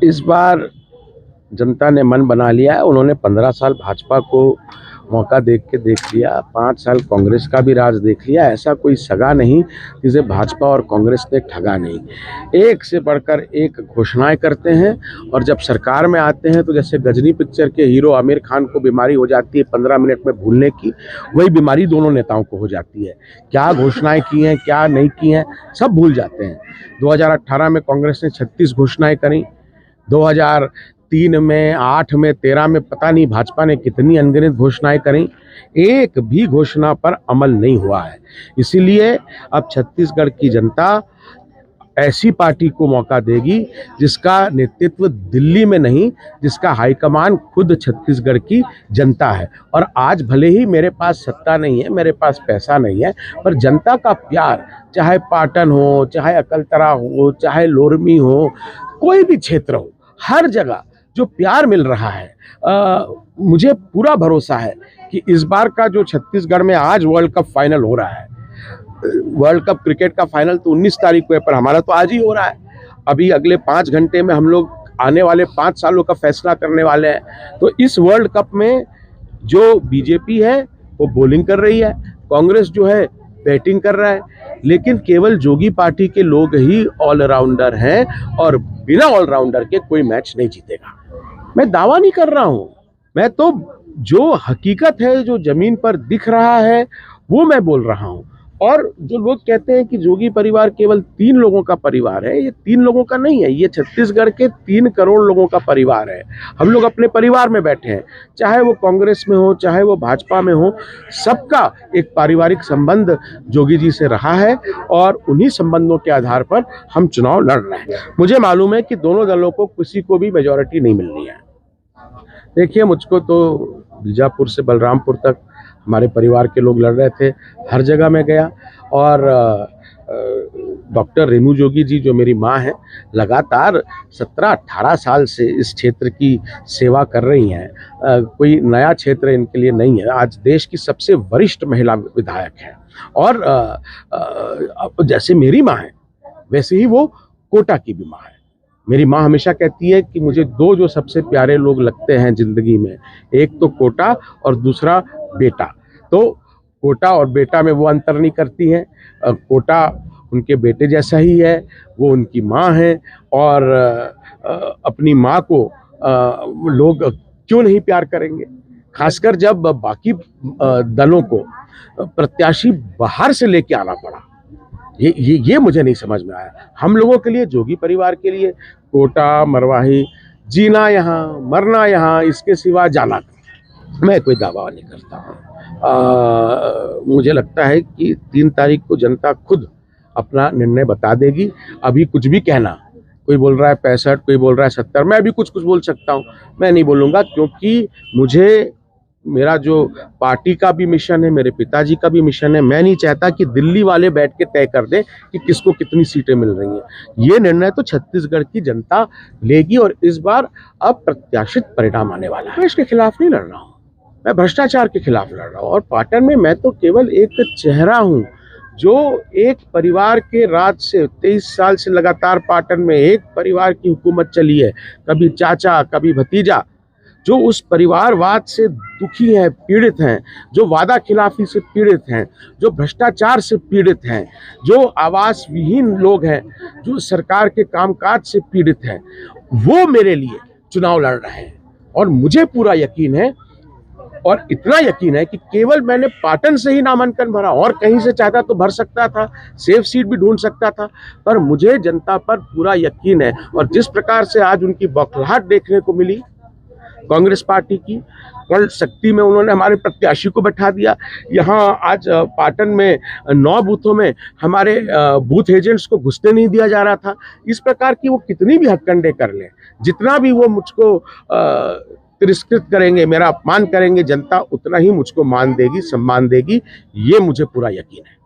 इस बार जनता ने मन बना लिया है। उन्होंने 15 साल भाजपा को मौका देख लिया, 5 साल कांग्रेस का भी राज देख लिया। ऐसा कोई सगा नहीं जिसे भाजपा और कांग्रेस ने ठगा नहीं। एक से बढ़कर एक घोषणाएं करते हैं और जब सरकार में आते हैं तो जैसे गजनी पिक्चर के हीरो आमिर खान को बीमारी हो जाती है 15 मिनट में भूलने की, वही बीमारी दोनों नेताओं को हो जाती है। क्या घोषणाएं की हैं, क्या नहीं की हैं, सब भूल जाते हैं। 2018 में कांग्रेस ने 36 घोषणाएं करी, 2003 में, 8 में, 13 में पता नहीं भाजपा ने कितनी अनगिनत घोषणाएं करी, एक भी घोषणा पर अमल नहीं हुआ है। इसीलिए अब छत्तीसगढ़ की जनता ऐसी पार्टी को मौका देगी जिसका नेतृत्व दिल्ली में नहीं, जिसका हाईकमान खुद छत्तीसगढ़ की जनता है। और आज भले ही मेरे पास सत्ता नहीं है, मेरे पास पैसा नहीं है, पर जनता का प्यार, चाहे पाटन हो, चाहे अकलतरा हो, चाहे लोरमी हो, कोई भी क्षेत्र हो, हर जगह जो प्यार मिल रहा है, मुझे पूरा भरोसा है कि इस बार का जो छत्तीसगढ़ में आज वर्ल्ड कप फाइनल हो रहा है, वर्ल्ड कप क्रिकेट का फाइनल तो 19 तारीख को है, पर हमारा तो आज ही हो रहा है। अभी अगले 5 घंटे में हम लोग आने वाले 5 सालों का फैसला करने वाले हैं। तो इस वर्ल्ड कप में जो बीजेपी है वो बॉलिंग कर रही है, कांग्रेस जो है बैटिंग कर रहा है, लेकिन केवल जोगी पार्टी के लोग ही ऑलराउंडर हैं और बिना ऑलराउंडर के कोई मैच नहीं जीतेगा। मैं दावा नहीं कर रहा हूं, मैं तो जो हकीकत है, जो जमीन पर दिख रहा है, वो मैं बोल रहा हूं। और जो लोग कहते हैं कि जोगी परिवार केवल 3 लोगों का परिवार है, ये 3 लोगों का नहीं है, ये छत्तीसगढ़ के 3 करोड़ लोगों का परिवार है। हम लोग अपने परिवार में बैठे हैं, चाहे वो कांग्रेस में हो, चाहे वो भाजपा में हो, सबका एक पारिवारिक संबंध जोगी जी से रहा है और उन्हीं संबंधों के आधार पर हम चुनाव लड़ रहे हैं। मुझे मालूम है कि दोनों दलों को किसी को भी मेजॉरिटी नहीं मिलनी है। देखिए, मुझको तो बीजापुर से बलरामपुर तक हमारे परिवार के लोग लड़ रहे थे, हर जगह मैं गया। और डॉक्टर रेणु जोगी जी जो मेरी माँ हैं, लगातार 17-18 साल से इस क्षेत्र की सेवा कर रही हैं। कोई नया क्षेत्र इनके लिए नहीं है। आज देश की सबसे वरिष्ठ महिला विधायक हैं और जैसे मेरी माँ है वैसे ही वो कोटा की भी माँ है। मेरी माँ हमेशा कहती है कि मुझे 2 जो सबसे प्यारे लोग लगते हैं ज़िंदगी में, एक तो कोटा और दूसरा बेटा। तो कोटा और बेटा में वो अंतर नहीं करती हैं। कोटा उनके बेटे जैसा ही है, वो उनकी माँ है और अपनी माँ को लोग क्यों नहीं प्यार करेंगे, खासकर जब बाकी दलों को प्रत्याशी बाहर से लेके आना पड़ा। ये मुझे नहीं समझ में आया। हम लोगों के लिए, जोगी परिवार के लिए, कोटा, मरवाही, जीना यहाँ, मरना यहाँ, इसके सिवा जाना मैं कोई दावा नहीं करता हूँ। मुझे लगता है कि 3 तारीख को जनता खुद अपना निर्णय बता देगी। अभी कुछ भी कहना, कोई बोल रहा है 65, कोई बोल रहा है 70, मैं अभी कुछ बोल सकता हूँ, मैं नहीं बोलूँगा, क्योंकि मुझे, मेरा जो पार्टी का भी मिशन है, मेरे पिताजी का भी मिशन है। मैं नहीं चाहता कि दिल्ली वाले बैठ के तय कर दें कि किसको कितनी सीटें मिल रही हैं। ये निर्णय तो छत्तीसगढ़ की जनता लेगी और इस बार अप्रत्याशित परिणाम आने वाला है। मैं इसके खिलाफ नहीं लड़ रहा हूँ, मैं भ्रष्टाचार के खिलाफ लड़ रहा हूँ। और पाटन में मैं तो केवल एक चेहरा हूँ जो एक परिवार के राज से 23 साल से लगातार पाटन में एक परिवार की हुकूमत चली है, कभी चाचा, कभी भतीजा, जो उस परिवारवाद से दुखी हैं, पीड़ित हैं, जो वादा खिलाफी से पीड़ित हैं, जो भ्रष्टाचार से पीड़ित हैं, जो आवास विहीन लोग हैं, जो सरकार के कामकाज से पीड़ित हैं, वो मेरे लिए चुनाव लड़ रहे हैं। और मुझे पूरा यकीन है, और इतना यकीन है कि केवल मैंने पाटन से ही नामांकन भरा, और कहीं से चाहता तो भर सकता था, सेफ सीट भी ढूंढ सकता था, पर मुझे जनता पर पूरा यकीन है। और जिस प्रकार से आज उनकी बौखलाहट देखने को मिली कांग्रेस पार्टी की, कल शक्ति में उन्होंने हमारे प्रत्याशी को बैठा दिया। यहाँ आज पाटन में 9 बूथों में हमारे बूथ एजेंट्स को घुसने नहीं दिया जा रहा था। इस प्रकार की वो कितनी भी हथकंडे कर लें, जितना भी वो मुझको तिरस्कृत करेंगे, मेरा अपमान करेंगे, जनता उतना ही मुझको मान देगी, सम्मान देगी, ये मुझे पूरा यकीन है।